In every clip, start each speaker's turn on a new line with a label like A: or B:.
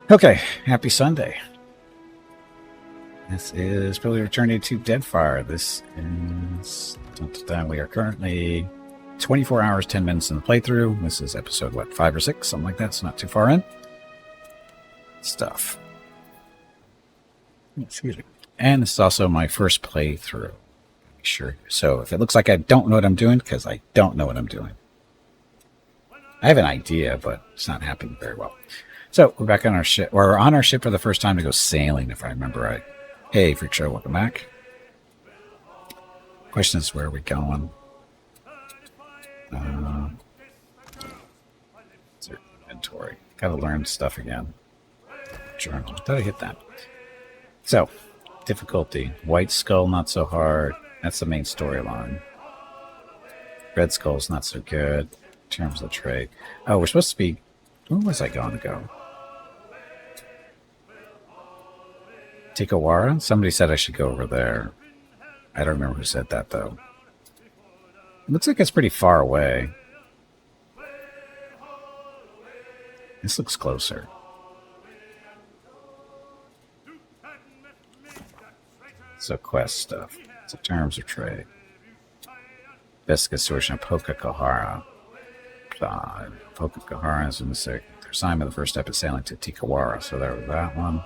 A: Okay, happy Sunday. This is Billy returning to Deadfire. This is... We are currently 24 hours, 10 minutes in the playthrough. This is episode, 5 or 6? Something like that, so not too far in. Stuff. Excuse me. And this is also my first playthrough. Sure. So if it looks like I don't know what I'm doing, because I don't know what I'm doing. I have an idea, but it's not happening very well. So we're back on our ship. We're on our ship for the first time to go sailing, if I remember right. Hey, Freak Show, welcome back. Question is, where are we going? Inventory. Got to learn stuff again. Journal. Did I hit that? So, difficulty. White Skull, not so hard. That's the main storyline. Red Skull's not so good in terms of trade. Oh, we're supposed to be... Where was I going to go? Tikawara? Somebody said I should go over there. I don't remember who said that, though. It looks like it's pretty far away. This looks closer. So quest stuff. So terms of trade. Best solution of Pokakahara. Pokakahara is in the second. Their assignment, the first step is sailing to Tikawara. So there was that one.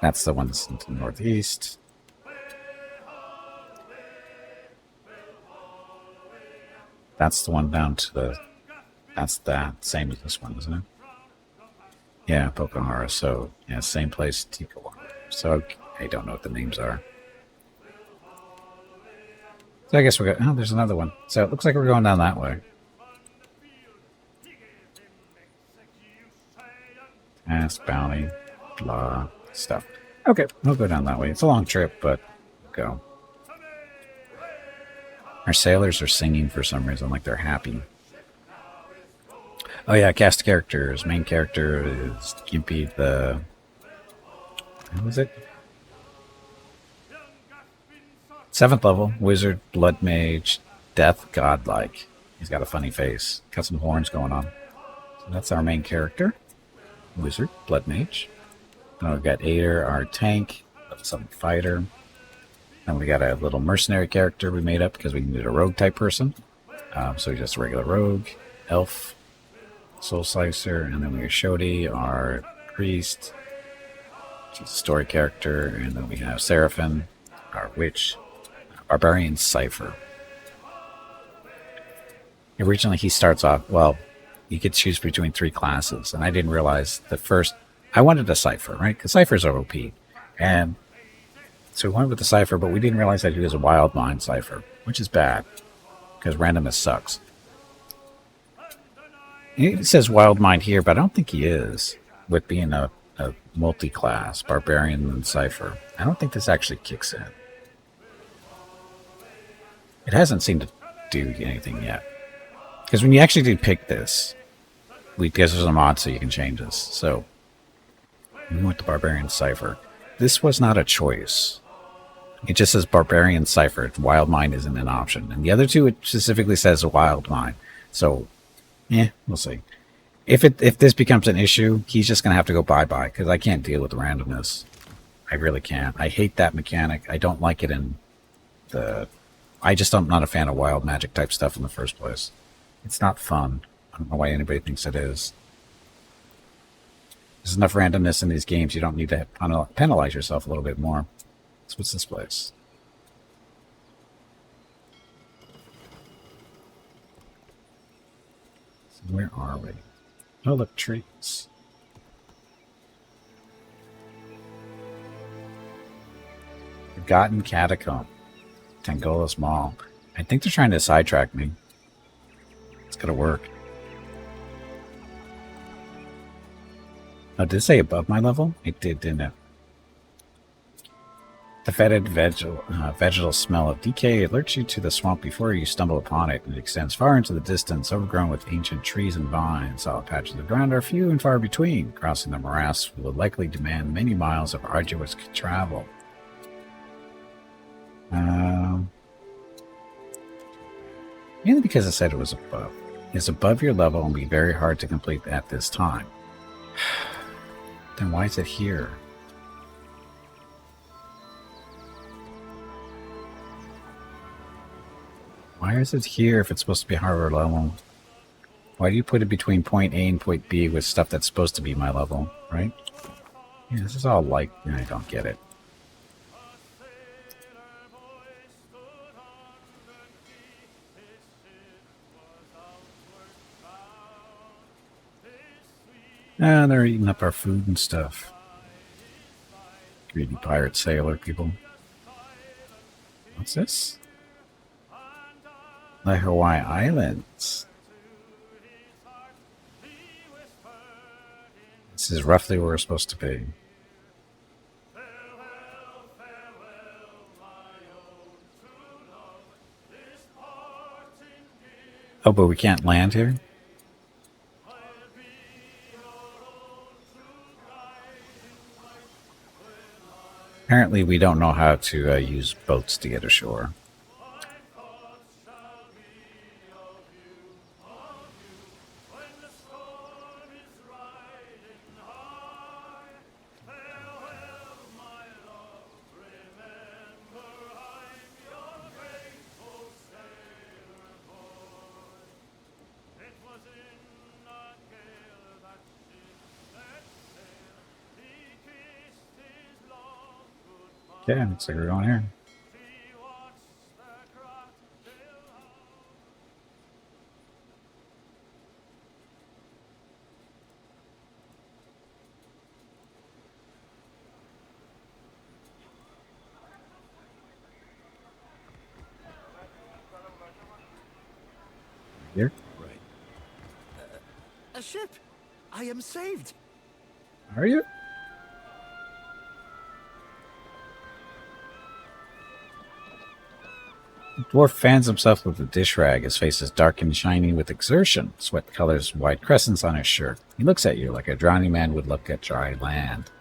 A: That's the one that's in the northeast. That's the one down to the... That's that. Same as this one, isn't it? Yeah, Pokahara. So, yeah, same place, Tikawara. So, I don't know what the names are. So I guess we're going... Oh, there's another one. So it looks like we're going down that way. Task, bounty, blah, stuff. Okay, we'll go down that way. It's a long trip, but we'll go. Our sailors are singing for some reason, like they're happy. Oh yeah, cast characters. Main character is Gimpy the... What was it? 7th level, wizard, blood mage, death, godlike. He's got a funny face. Got some horns going on. So that's our main character. Wizard, blood mage. Then we've got Ader, our tank, some fighter. Then we got a little mercenary character we made up because we needed a rogue type person. So he's just a regular rogue, elf, soul slicer, and then we have Shodi, our priest. She's a story character, and then we have Seraphim, our witch. Barbarian Cipher. Originally, he starts off, well, you could choose between 3 classes, and I didn't realize the first, I wanted a Cipher, right? Because Ciphers are OP. And so we went with the Cipher, but we didn't realize that he was a Wild Mind Cipher, which is bad, because randomness sucks. It says Wild Mind here, but I don't think he is, with being a multi-class, Barbarian and Cipher. I don't think this actually kicks in. It hasn't seemed to do anything yet. Because when you actually do pick this, because there's a mod so you can change this. So, we went with the Barbarian Cipher. This was not a choice. It just says Barbarian Cipher. Wild Mind isn't an option. And the other two, it specifically says Wild Mind. So, we'll see. If this becomes an issue, he's just going to have to go bye-bye. Because I can't deal with randomness. I really can't. I hate that mechanic. I don't like it in the... I'm not a fan of wild magic type stuff in the first place. It's not fun. I don't know why anybody thinks it is. There's enough randomness in these games. You don't need to penalize yourself a little bit more. So what's this place? So where are we? Oh, look, trees. Forgotten Catacomb. Tangola's Mall. I think they're trying to sidetrack me. It's gonna work. Oh, did it say above my level? It did, didn't it? The fetid vegetal smell of decay alerts you to the swamp before you stumble upon it. It extends far into the distance, overgrown with ancient trees and vines. Solid patches of ground are few and far between. Crossing the morass will likely demand many miles of arduous travel. Mainly because I said it was above. is above your level and will be very hard to complete at this time. Then why is it here? Why is it here if it's supposed to be harder level? Why do you put it between point A and point B with stuff that's supposed to be my level, right? Yeah, this is all like, I don't get it. Ah, they're eating up our food and stuff. Greedy pirate sailor people. What's this? The Hawaii Islands. This is roughly where we're supposed to be. Oh, but we can't land here? Apparently we don't know how to use boats to get ashore. Okay, looks like we're going here. Here?
B: Right. A ship! I am saved!
A: Are you? The dwarf fans himself with a dish rag. His face is dark and shiny with exertion. Sweat colors wide crescents on his shirt. He looks at you like a drowning man would look at dry land.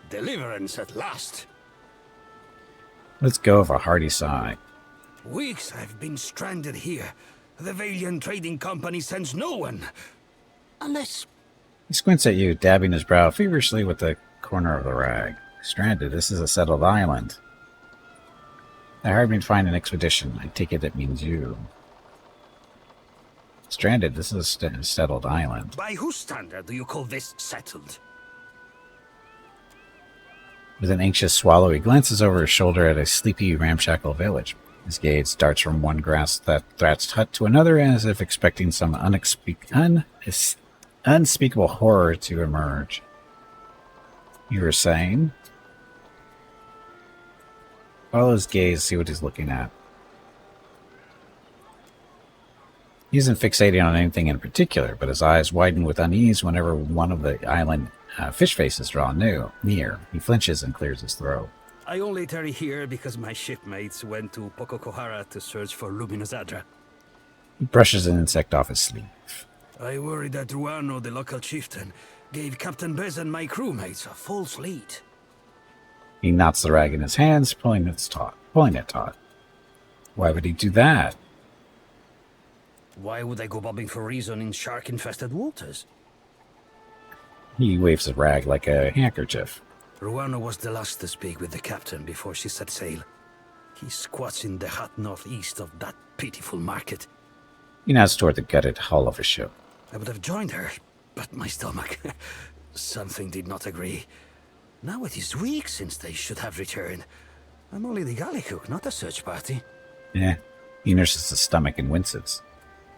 B: Deliverance at last!
A: Let's go with a hearty sigh.
B: Weeks I've been stranded here. The Valiant Trading Company sends no one. Unless...
A: He squints at you, dabbing his brow feverishly with the corner of the rag. Stranded, this is a settled island. I heard me find an expedition. I take it means you. Stranded, this is a settled island.
B: By whose standard do you call this settled?
A: With an anxious swallow, he glances over his shoulder at a sleepy, ramshackle village. His gaze darts from one grass-thatched hut to another as if expecting some unspeakable horror to emerge. You were saying? Follow his gaze, see what he's looking at. He isn't fixating on anything in particular, but his eyes widen with unease whenever one of the island fish faces draw near. He flinches and clears his throat.
B: I only tarry here because my shipmates went to Pococohara to search for Luminous Adra.
A: He brushes an insect off his sleeve.
B: I worry that Ruano, the local chieftain, gave Captain Bez and my crewmates a false lead.
A: He knots the rag in his hands, pulling it taut. Why would he do that?
B: Why would I go bobbing for reason in shark-infested waters?
A: He waves the rag like a handkerchief.
B: Ruano was the last to speak with the captain before she set sail. He squats in the hut northeast of that pitiful market.
A: He nods toward the gutted hull of a ship.
B: I would have joined her, but my stomach... something did not agree. Now it is weeks since they should have returned. I'm only the galley cook, not a search party.
A: Yeah. He nurses his stomach and winces.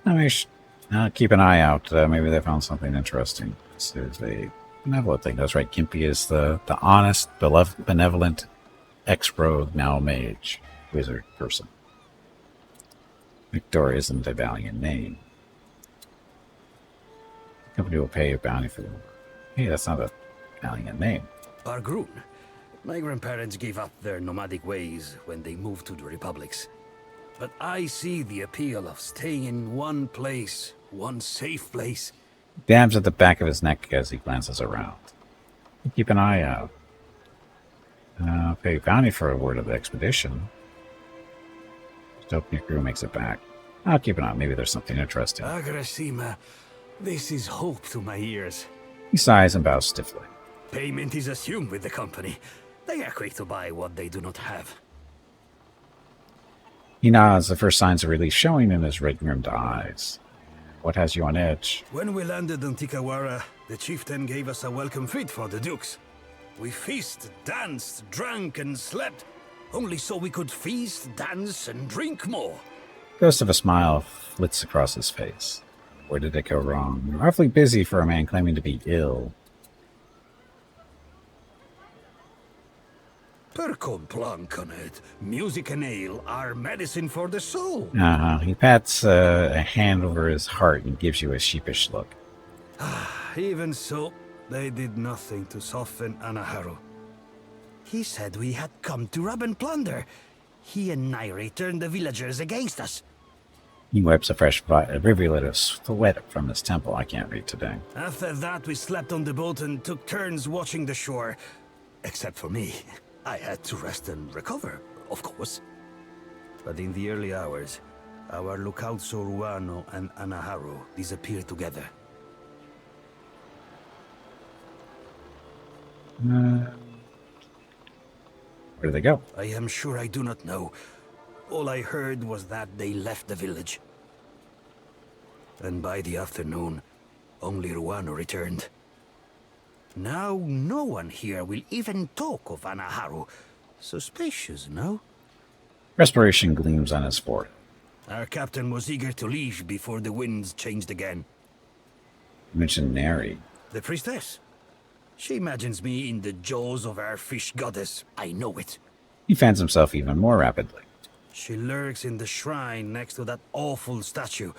A: I'll keep an eye out. Maybe they found something interesting. This is a benevolent thing. That's right. Kimpy is the honest, benevolent ex-rogue, now mage, wizard person. Victor isn't a valiant name. The company will pay a bounty for them. Hey, that's not a valiant name.
B: Bargroon. My grandparents gave up their nomadic ways when they moved to the Republics. But I see the appeal of staying in one place, one safe place.
A: Dabs at the back of his neck as he glances around. Keep an eye out. Pay bounty for a word of the expedition. Just hope your crew makes it back. I'll keep an eye. Maybe there's something interesting.
B: Agrasima, this is hope to my ears.
A: He sighs and bows stiffly.
B: Payment is assumed with the company. They are quick to buy what they do not have.
A: He nods, the first signs of relief showing in his red-rimmed eyes. What has you on edge?
B: When we landed on Tikawara, the chieftain gave us a welcome feast for the dukes. We feasted, danced, drank, and slept, only so we could feast, dance, and drink more.
A: Ghost of a smile flits across his face. Where did it go wrong? Awfully busy for a man claiming to be ill.
B: Percom plankanet, music and ale are medicine for the soul.
A: He pats a hand over his heart and gives you a sheepish look.
B: Even so, they did nothing to soften Anaharu. He said we had come to rob and plunder. He and Nairi turned the villagers against us.
A: He wipes a fresh rivulet of sweat from his temple. I can't read today.
B: After that, we slept on the boat and took turns watching the shore. Except for me. I had to rest and recover, of course. But in the early hours, our lookout Soruano and Anaharu disappeared together.
A: Where did they go?
B: I am sure I do not know. All I heard was that they left the village. And by the afternoon, only Ruano returned. Now no one here will even talk of Anaharu. Suspicious, no?
A: Respiration gleams on his forehead.
B: Our captain was eager to leave before the winds changed again.
A: You mentioned Neri.
B: The priestess. She imagines me in the jaws of our fish goddess. I know it.
A: He fans himself even more rapidly.
B: She lurks in the shrine next to that awful statue.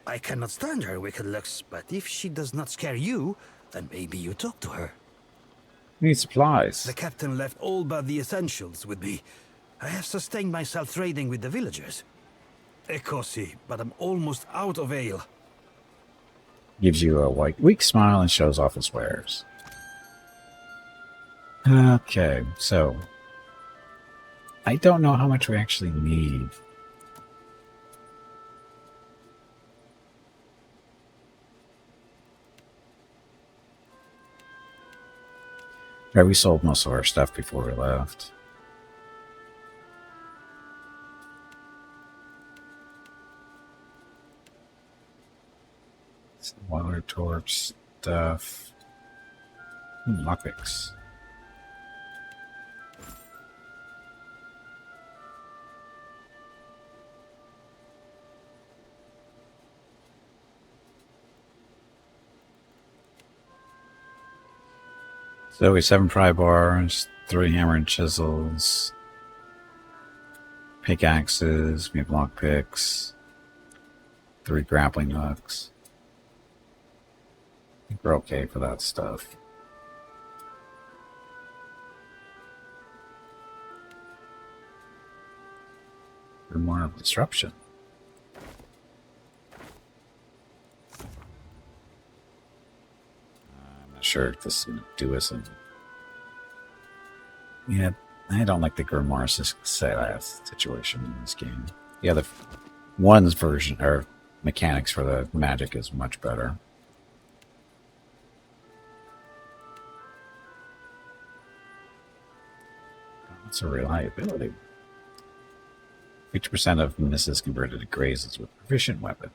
B: I cannot stand her wicked looks, but if she does not scare you, then maybe you talk to her.
A: Need supplies.
B: The captain left all but the essentials with me. I have sustained myself trading with the villagers. Ekosi, but I'm almost out of ale.
A: Gives you a weak smile and shows off his wares. Okay, so I don't know how much we actually need. Right, we sold most of our stuff before we left. Some water torch stuff. Lockpicks. So we 7 pry bars, 3 hammer and chisels, pickaxes, we have lockpicks, 3 grappling hooks. I think we're okay for that stuff. For more of disruption. Sure, if this is going to do us. Yeah, I don't like the Grimoire situation in this game. The other one's version or mechanics for the magic is much better. What's a reliability? 50% of misses converted to grazes with proficient weapon.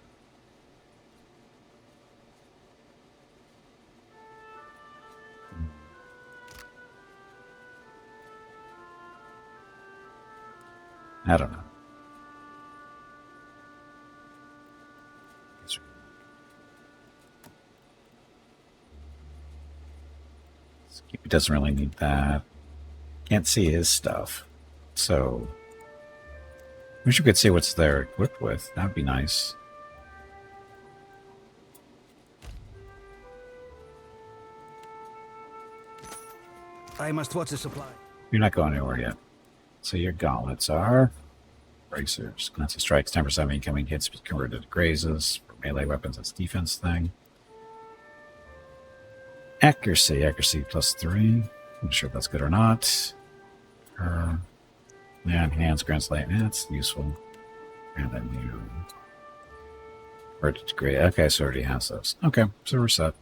A: I don't know. He doesn't really need that. Can't see his stuff. So, wish you could see what's there equipped with. That'd be nice.
B: I must watch the supply.
A: You're not going anywhere yet. So your gauntlets are bracers. Glancing strikes, 10% incoming hits converted to grazes. For melee weapons, that's defense thing. Accuracy +3. I'm not sure if that's good or not. And hands grants light. That's useful. And a new. Great. Okay, so already has those. Okay, so we're set.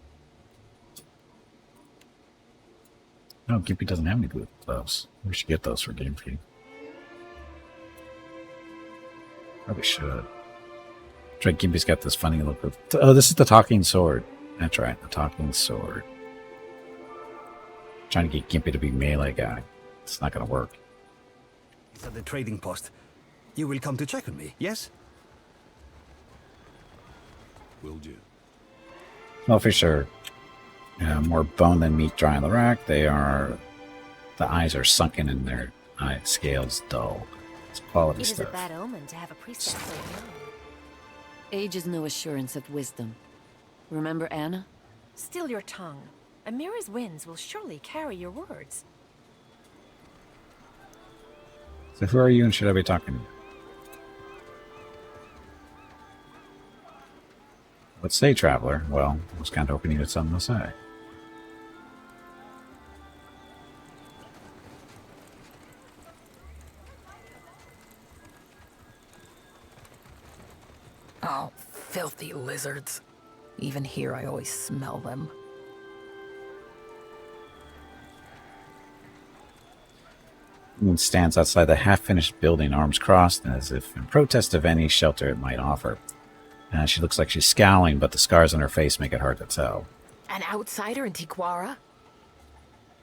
A: No, Gimpy doesn't have any blue gloves. We should get those for Game Feed. Probably should. That's right, Gimpy's got this funny look of. Oh, this is the talking sword. That's right, the talking sword. Trying to get Gimpy to be melee guy. It's not going to work.
B: He's at the trading post. You will come to check on me, yes?
C: Will do.
A: Smellfish are more bone than meat dry on the rack. They are. The eyes are sunken and their eye scales dull. It's quality
D: It is
A: stuff.
D: a bad omen to have a priestess so young.
E: Age is no assurance of wisdom. Remember Anna?
D: Still your tongue. Amira's winds will surely carry your words.
A: So who are you and should I be talking to? Let's say, traveler. Well, I was kind of hoping you had something to say.
F: Oh, filthy lizards. Even here, I always smell them.
A: Moon stands outside the half-finished building, arms crossed, as if in protest of any shelter it might offer. She looks like she's scowling, but the scars on her face make it hard to tell.
F: An outsider in Tiquara?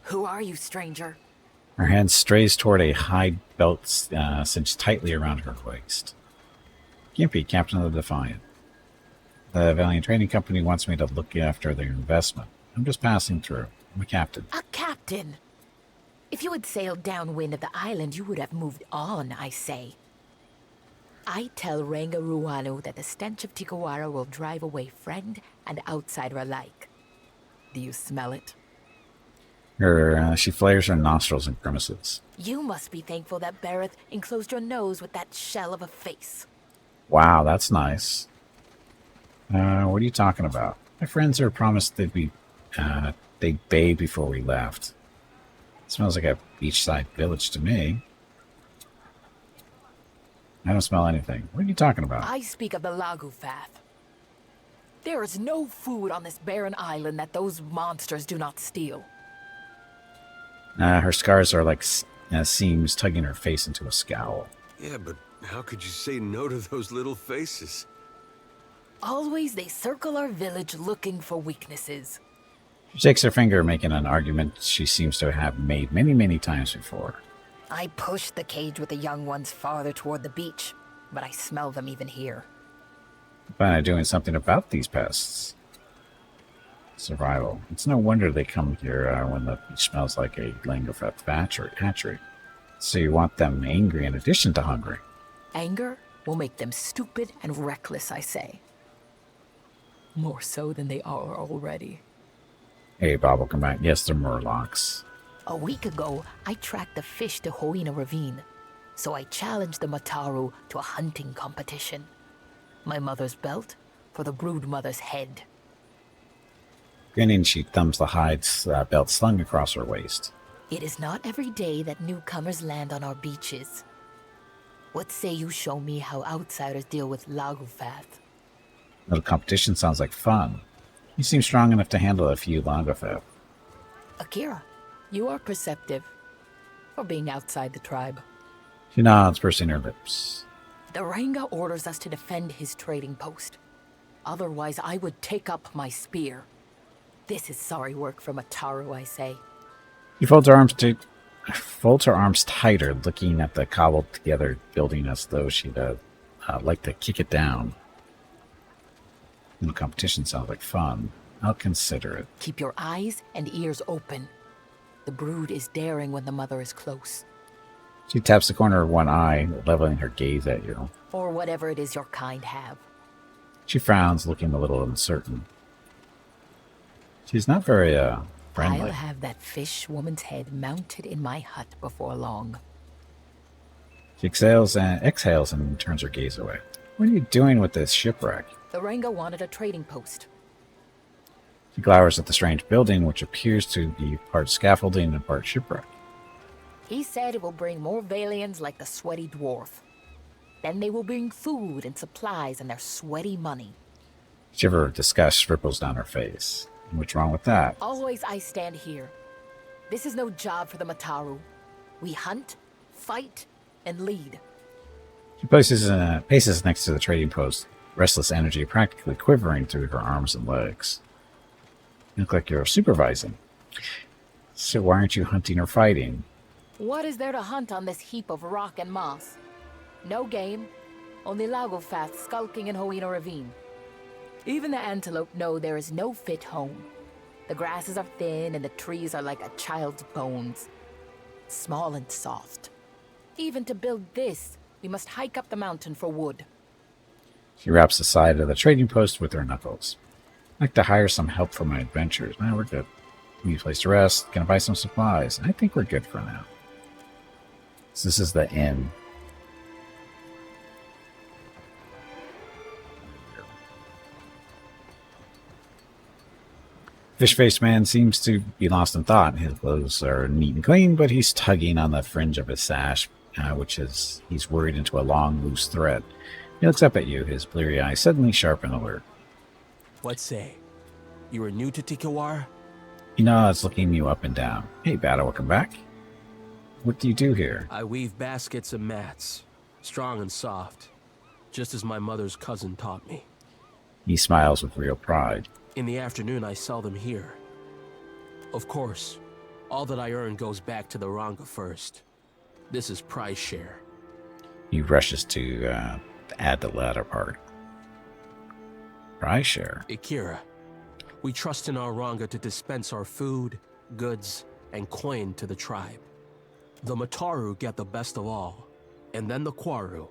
F: Who are you, stranger?
A: Her hand strays toward a hide belt cinched tightly around her waist. Gimpy, captain of the Defiant. The Valiant Trading Company wants me to look after their investment. I'm just passing through. I'm a captain.
F: A captain? If you had sailed downwind of the island, you would have moved on, I say. I tell Ranga Ruano that the stench of Tiquara will drive away friend and outsider alike. Do you smell it?
A: She flares her nostrils and grimaces.
F: You must be thankful that Bareth enclosed your nose with that shell of a face.
A: Wow, that's nice. What are you talking about? My friends are promised they'd bathe before we left. It smells like a beachside village to me. I don't smell anything. What are you talking about?
F: I speak of the Lagufath. There is no food on this barren island that those monsters do not steal.
A: Her scars are like seams tugging her face into a scowl.
C: Yeah, but how could you say no to those little faces?
F: Always they circle our village looking for weaknesses.
A: She shakes her finger, making an argument she seems to have made many, many times before.
F: I push the cage with the young ones farther toward the beach, but I smell them even here.
A: By doing something about these pests. Survival. It's no wonder they come here when the beach smells like a Langofeth hatchery. So you want them angry in addition to hungry.
F: Anger will make them stupid and reckless, I say. More so than they are already.
A: Hey, Bob, welcome back. Yes, they're Murlocs.
F: A week ago, I tracked the fish to Hoina Ravine, so I challenged the Mataru to a hunting competition. My mother's belt for the brood mother's head.
A: Grinning, she thumbs the hide belt slung across her waist.
F: It is not every day that newcomers land on our beaches. What say you show me how outsiders deal with Lagufath?
A: Little competition sounds like fun. You seem strong enough to handle a few Langofeth.
F: Akira, you are perceptive for being outside the tribe.
A: She nods, pursing her lips.
F: The Ranga orders us to defend his trading post. Otherwise, I would take up my spear. This is sorry work for Mataru, I say.
A: She folds her arms tighter, looking at the cobbled-together building as though she'd like to kick it down. The competition sounds like fun. I'll consider it.
F: Keep your eyes and ears open. The brood is daring when the mother is close.
A: She taps the corner of one eye, leveling her gaze at you.
F: Or whatever it is your kind have.
A: She frowns, looking a little uncertain. She's not very, friendly.
F: I'll have that fish woman's head mounted in my hut before long.
A: She exhales and turns her gaze away. What are you doing with this shipwreck?
F: The Ranga wanted a trading post.
A: She glowers at the strange building, which appears to be part scaffolding and part shipwreck.
F: He said it will bring more Valians like the sweaty dwarf. Then they will bring food and supplies and their sweaty money.
A: Shiver disgust ripples down her face. What's wrong with that?
F: Always I stand here. This is no job for the Mataru. We hunt, fight, and lead.
A: She paces next to the trading post, restless energy practically quivering through her arms and legs. You look like you're supervising. So why aren't you hunting or fighting?
F: What is there to hunt on this heap of rock and moss? No game, only Lagofath skulking in Hoina Ravine. Even the antelope know there is no fit home. The grasses are thin and the trees are like a child's bones. Small and soft. Even to build this, we must hike up the mountain for wood.
A: She wraps the side of the trading post with her knuckles. I'd like to hire some help for my adventures. No, we're good. We need a place to rest. Gonna buy some supplies. I think we're good for now. So this is the inn. Fish-faced man seems to be lost in thought. His clothes are neat and clean, but he's tugging on the fringe of his sash, he's worried into a long, loose thread. He looks up at you, his bleary eyes suddenly sharp and alert.
G: What say? You are new to Tikawara?
A: He nods, looking you up and down. Hey, Bada, welcome back. What do you do here?
G: I weave baskets and mats, strong and soft, just as my mother's cousin taught me.
A: He smiles with real pride.
G: In the afternoon, I sell them here. Of course, all that I earn goes back to the Ranga first. This is prize share.
A: He rushes to add the latter part. Prize share?
G: Akira, we trust in our Ranga to dispense our food, goods, and coin to the tribe. The Mataru get the best of all, and then the Kwaru.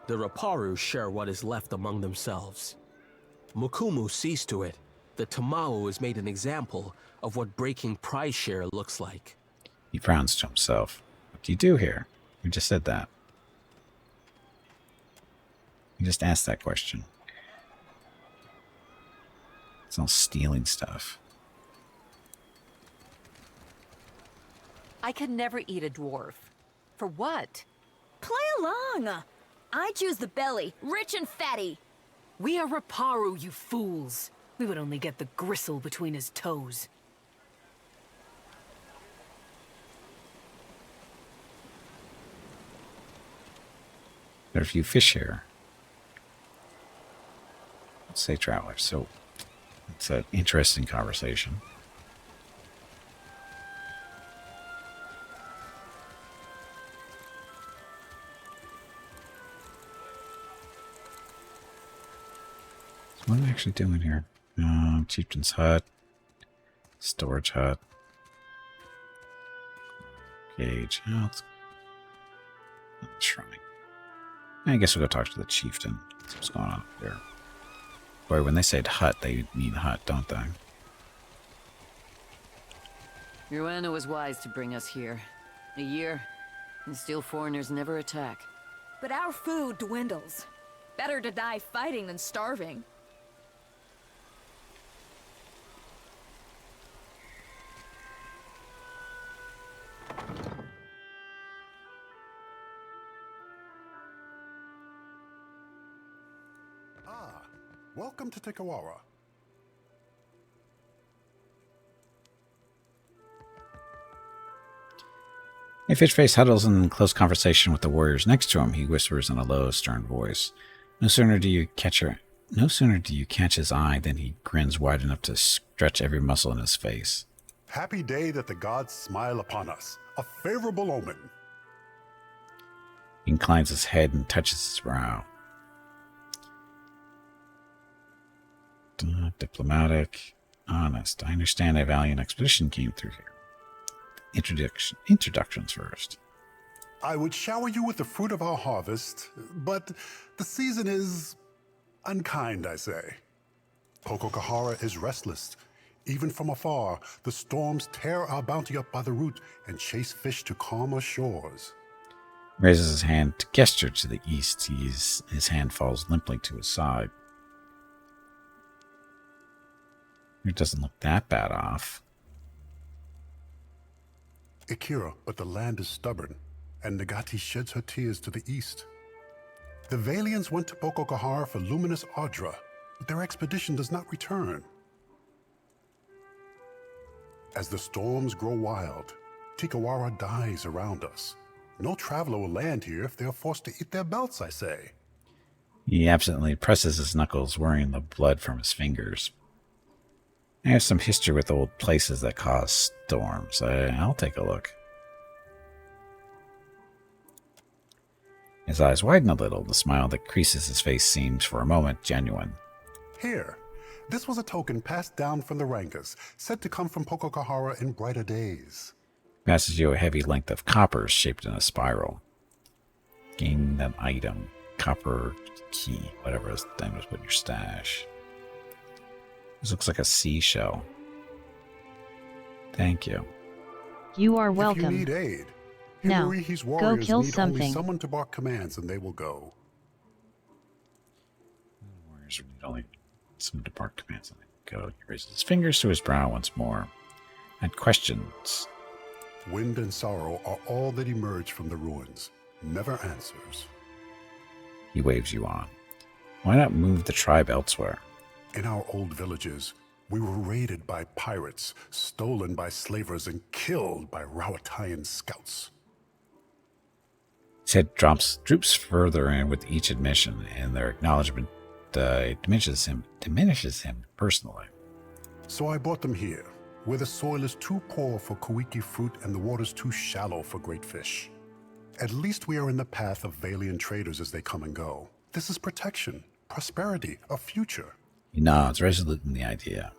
G: The Raparu share what is left among themselves. Mukumu sees to it that Tamao is made an example of what breaking prize share looks like.
A: He frowns to himself. What do you do here? You just said that. You just asked that question. It's all stealing stuff.
H: I could never eat a dwarf. For what?
I: Play along! I choose the belly, rich and fatty.
H: We are Raparu, you fools. We would only get the gristle between his toes.
A: There are a few fish here. Let's say travelers. So it's an interesting conversation. So what am I actually doing here? Chieftain's hut. Storage hut. Cage. Oh, it's shrine. I guess we'll go talk to the chieftain. See what's going on up there. Boy, when they said hut, they mean hut, don't they?
E: Ruano was wise to bring us here. A year, and still foreigners never attack.
I: But our food dwindles. Better to die fighting than starving.
J: Welcome to Tikawara.
A: A Fishface huddles in close conversation with the warriors next to him. He whispers in a low, stern voice. No sooner do you catch his eye than he grins wide enough to stretch every muscle in his face.
J: Happy day that the gods smile upon us. A favorable omen.
A: He inclines his head and touches his brow. Diplomatic, honest. I understand a valiant expedition came through here. Introductions first.
J: I would shower you with the fruit of our harvest, but the season is unkind, I say. Kokokahara is restless. Even from afar, the storms tear our bounty up by the root and chase fish to calmer shores.
A: Raises his hand to gesture to the east. His hand falls limply to his side. It doesn't look that bad off.
J: Akira, but the land is stubborn, and Nagati sheds her tears to the east. The Valians went to Pokokahara for luminous Ardra, but their expedition does not return. As the storms grow wild, Tikawara dies around us. No traveler will land here if they are forced to eat their belts, I say.
A: He absently presses his knuckles, worrying the blood from his fingers. I have some history with old places that cause storms. I'll take a look. His eyes widen a little. The smile that creases his face seems for a moment genuine.
J: Here, this was a token passed down from the Rankas, said to come from Pokokahara in brighter days.
A: Passes you a heavy length of copper shaped in a spiral. Gain that item. Copper key. Whatever his thing was, put in your stash. This looks like a seashell. Thank you.
K: You are welcome.
J: If you need aid,
K: Now,
J: Himurihi's
K: go
J: warriors
K: kill
J: need
K: something.
J: only someone to bark commands and they will go.
A: Warriors need only some depart commands. Go. He raises his fingers to his brow once more. And questions.
J: Wind and sorrow are all that emerge from the ruins. Never answers.
A: He waves you on. Why not move the tribe elsewhere?
J: In our old villages, we were raided by pirates, stolen by slavers, and killed by Rawatayan scouts.
A: His head droops further in with each admission, and their acknowledgement diminishes him personally.
J: So I brought them here, where the soil is too poor for koiki fruit and the waters too shallow for great fish. At least we are in the path of Valian traders as they come and go. This is protection, prosperity, a future.
A: He nods, resolute in the idea.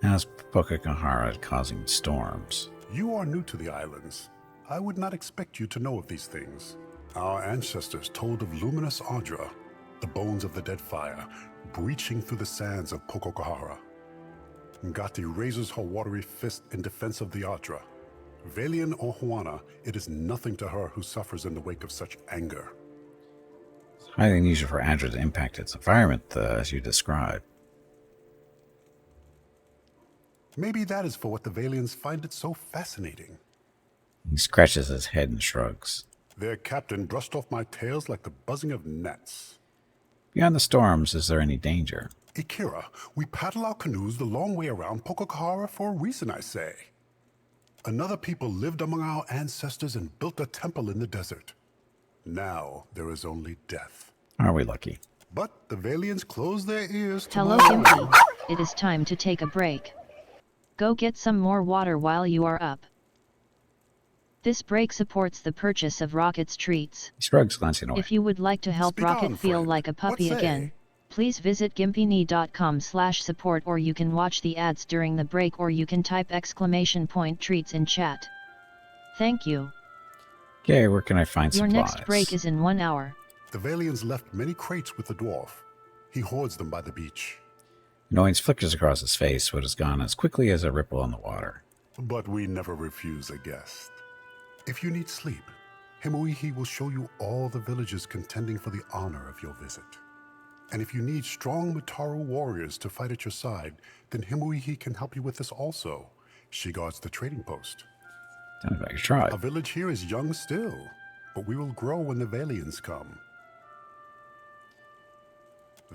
A: How's Pokokahara causing storms?
J: You are new to the islands. I would not expect you to know of these things. Our ancestors told of luminous Ardra, the bones of the dead fire, breaching through the sands of Pokokahara. Ngati raises her watery fist in defense of the Ardra. Valian or Huana, it is nothing to her who suffers in the wake of such anger.
A: It's highly unusual for Ardra to impact its environment, as you describe.
J: Maybe that is for what the Valians find it so fascinating.
A: He scratches his head and shrugs.
J: Their captain brushed off my tails like the buzzing of gnats.
A: Beyond the storms, is there any danger?
J: Ikira, we paddle our canoes the long way around Pokokahara for a reason, I say. Another people lived among our ancestors and built a temple in the desert. Now there is only death.
A: Are we lucky?
J: But the Valians close their ears to
K: Hello,
J: my
K: Gimpy.
J: warning.
K: It is time to take a break. Go get some more water while you are up. This break supports the purchase of Rocket's treats.
A: He shrugs, glancing away.
K: If you would like to help
J: Speak
K: Rocket
J: on,
K: feel
J: friend.
K: like a puppy
J: What say?
K: again, please visit gimpyne.com/support, or you can watch the ads during the break, or you can type !treats in chat. Thank you.
A: Okay, where can I find
K: Your
A: supplies?
K: next break is in 1 hour.
J: The Valians left many crates with the dwarf. He hoards them by the beach.
A: Annoyance flickers across his face, but is gone as quickly as a ripple on the water.
J: But we never refuse a guest. If you need sleep, Himuihi will show you all the villages contending for the honor of your visit. And if you need strong Mutaru warriors to fight at your side, then Himuihi can help you with this also. She guards the trading post.
A: Tell me about your tribe.
J: Our village here is young still, but we will grow when the Valians come.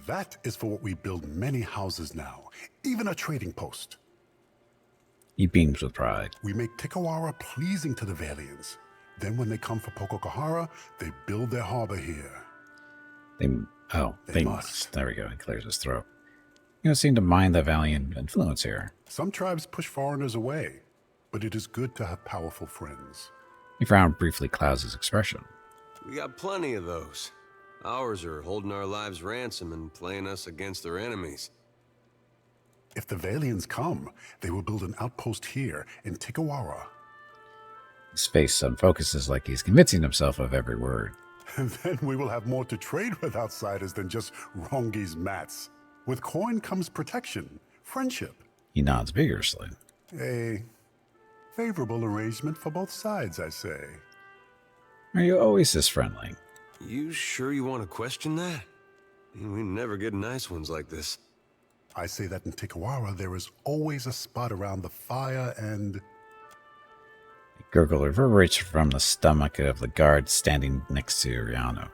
J: That is for what we build many houses now, even a trading post.
A: He beams with pride.
J: We make Tikawara pleasing to the Valians. Then when they come for Pokokahara, they build their harbor here.
A: They must. There we go. He clears his throat. You don't seem to mind the Valiant influence here.
J: Some tribes push foreigners away, but it is good to have powerful friends.
A: He frowned briefly, clouds his expression.
C: We got plenty of those. Ours are holding our lives ransom and playing us against their enemies.
J: If the Valians come, they will build an outpost here in Tikawara.
A: His face unfocuses like he's convincing himself of every word.
J: And then we will have more to trade with outsiders than just Rongi's mats. With coin comes protection, friendship.
A: He nods vigorously.
J: A favorable arrangement for both sides, I say.
A: Are you always this friendly?
C: You sure you want to question that? We never get nice ones like this.
J: I say that in Tikawara there is always a spot around the fire and...
A: A gurgle reverberates from the stomach of the guard standing next to Uriano.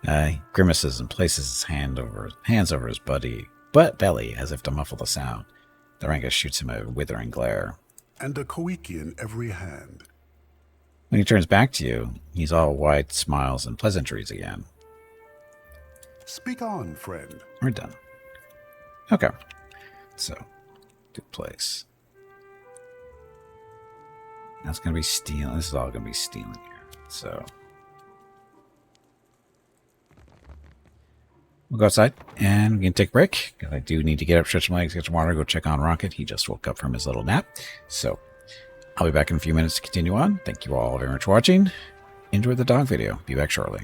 A: He grimaces and places his hands over his belly as if to muffle the sound. The Ranga shoots him a withering glare.
J: And a Koiki in every hand.
A: When he turns back to you, he's all wide smiles and pleasantries again.
J: Speak on, friend.
A: We're done. Okay. So, good place. That's going to be stealing. This is all going to be stealing here. So, we'll go outside and we can take a break. Because I do need to get up, stretch my legs, get some water, go check on Rocket. He just woke up from his little nap. So, I'll be back in a few minutes to continue on. Thank you all very much for watching. Enjoy the dog video. Be back shortly.